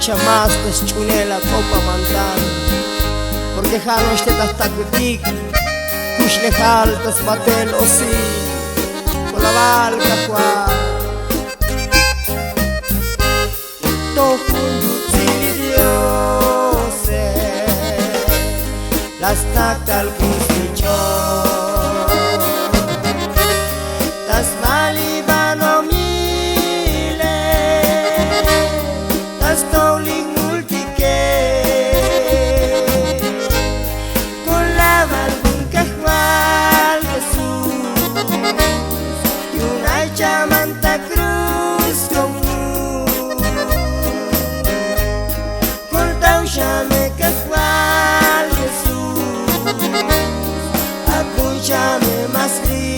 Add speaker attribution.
Speaker 1: chamastas chunela copa mantal, porque jalo este tastacutic, cushne jaltas batel o sí, con la valca juan. Las takal kusicho tas malibano mile tas tauling multike con la balbun cajwal Jesús y una chamanta cruz común con taushame cajwal Jesús, acúchame más frío.